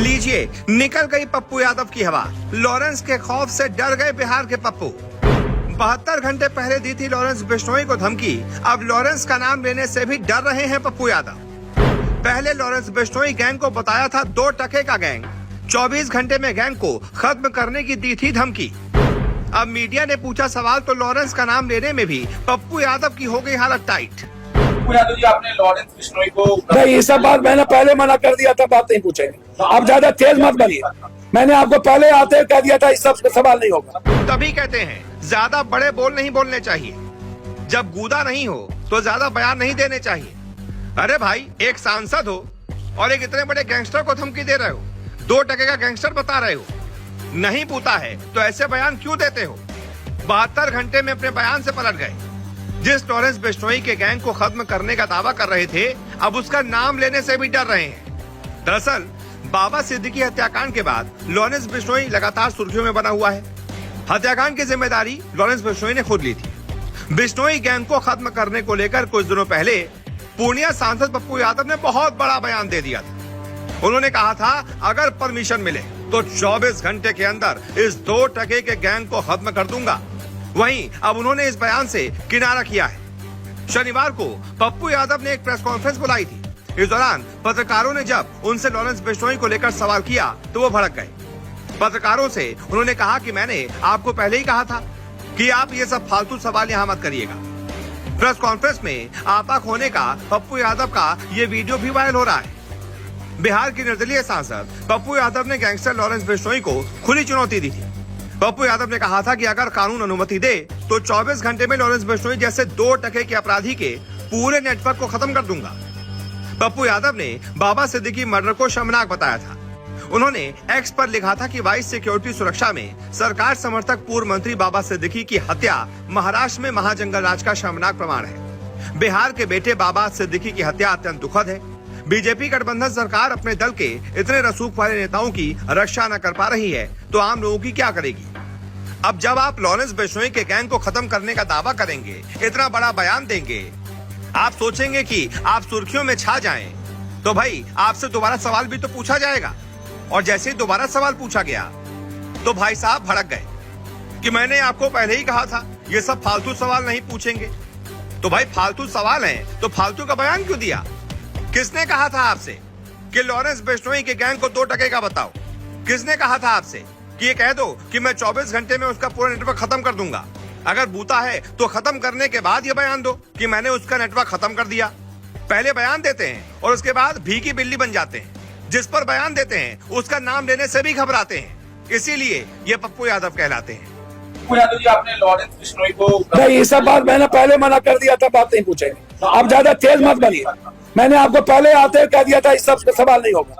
लीजिए, निकल गई पप्पू यादव की हवा। लॉरेंस के खौफ से डर गए बिहार के पप्पू। 72 घंटे पहले दी थी लॉरेंस बिश्नोई को धमकी, अब लॉरेंस का नाम लेने से भी डर रहे हैं पप्पू यादव। पहले लॉरेंस बिश्नोई गैंग को बताया था 2 टके का गैंग, 24 घंटे में गैंग को खत्म करने की दी थी धमकी। अब मीडिया ने पूछा सवाल तो लॉरेंस का नाम लेने में भी पप्पू यादव की हो गई हालत टाइट। पप्पू यादव जी, आपने लॉरेंस बिश्नोई को नहीं, ये सब बात मैंने पहले मना कर दिया था, बात नहीं पूछेंगे। आप ज्यादा तेज मत बनिए, मैंने आपको पहले आते कह दिया था इस सब सवाल नहीं होगा। तभी कहते हैं ज्यादा बड़े बोल नहीं बोलने चाहिए, जब गूदा नहीं हो तो ज्यादा बयान नहीं देने चाहिए। अरे भाई, एक सांसद हो और एक इतने बड़े गैंगस्टर को धमकी दे रहे हो, 2 टके का गैंगस्टर बता रहे हो, नहीं पूछा है तो ऐसे बयान क्यों देते हो? 72 घंटे में अपने बयान से पलट गए। जिस लॉरेंस बिश्नोई के गैंग को खत्म करने का दावा कर रहे थे, अब उसका नाम लेने से भी डर रहे हैं। दरअसल बाबा सिद्दीकी हत्याकांड के बाद लॉरेंस बिश्नोई लगातार सुर्खियों में बना हुआ है। हत्याकांड की जिम्मेदारी लॉरेंस बिश्नोई ने खुद ली थी। बिश्नोई गैंग को खत्म करने को लेकर कुछ दिनों पहले पूर्णिया सांसद पप्पू यादव ने बहुत बड़ा बयान दे दिया था। उन्होंने कहा था अगर परमिशन मिले तो 24 घंटे के अंदर इस 2 टके के गैंग को खत्म कर दूंगा। वहीं अब उन्होंने इस बयान से किनारा किया है। शनिवार को पप्पू यादव ने एक प्रेस कॉन्फ्रेंस बुलाई थी। इस दौरान पत्रकारों ने जब उनसे लॉरेंस बिश्नोई को लेकर सवाल किया तो वो भड़क गए। पत्रकारों से उन्होंने कहा कि मैंने आपको पहले ही कहा था कि आप ये सब फालतू सवाल यहाँ मत करिएगा। प्रेस कॉन्फ्रेंस में आपा खोने का पप्पू यादव का ये वीडियो भी वायरल हो रहा है। बिहार की निर्दलीय सांसद पप्पू यादव ने गैंगस्टर लॉरेंस बिश्नोई को खुली चुनौती दी थी। पप्पू यादव ने कहा था कि अगर कानून अनुमति दे तो 24 घंटे में लॉरेंस बिश्नोई जैसे 2 टके के अपराधी के पूरे नेटवर्क को खत्म कर दूंगा। पप्पू यादव ने बाबा सिद्दीकी मर्डर को शर्मनाक बताया था। उन्होंने एक्स पर लिखा था कि वाइस सिक्योरिटी सुरक्षा में सरकार समर्थक पूर्व मंत्री बाबा सिद्दीकी की हत्या महाराष्ट्र में महाजंगल राज का शर्मनाक प्रमाण है। बिहार के बेटे बाबा सिद्दीकी की हत्या अत्यंत दुखद है। बीजेपी गठबंधन सरकार अपने दल के इतने रसूख वाले नेताओं की रक्षा न कर पा रही है तो आम लोगों की क्या करेगी? अब जब आप लॉरेंस बिश्नोई के गैंग को खत्म करने का दावा करेंगे, इतना बड़ा बयान देंगे, आप सोचेंगे कि आप सुर्खियों में छा जाएं, तो भाई आपसे दोबारा सवाल भी तो पूछा जाएगा। और जैसे ही दोबारा सवाल पूछा गया तो भाई साहब भड़क गए कि मैंने आपको पहले ही कहा था ये सब फालतू सवाल नहीं पूछेंगे। तो भाई फालतू सवाल हैं तो फालतू का बयान क्यों दिया? किसने कहा था आपसे कि लॉरेंस बिश्नोई के गैंग को 2 टके का बताओ? किसने कहा था आपसे कि ये कह दो कि मैं 24 घंटे में उसका पूरा नेटवर्क खत्म कर दूंगा? अगर बूता है तो खत्म करने के बाद ये बयान दो कि मैंने उसका नेटवर्क खत्म कर दिया। पहले बयान देते हैं और उसके बाद भीगी बिल्ली बन जाते हैं। जिस पर बयान देते हैं उसका नाम लेने से भी घबराते हैं। इसीलिए ये पप्पू यादव कहलाते हैं। पप्पू यादव जी, आपने लॉरेंस बिश्नोई को नहीं, ये सब बात मैंने पहले मना कर दिया था, बात नहीं पूछेंगे। आप ज्यादा तेज मत बनिए, मैंने आपको पहले आते कह दिया था इस सब सवाल नहीं होगा।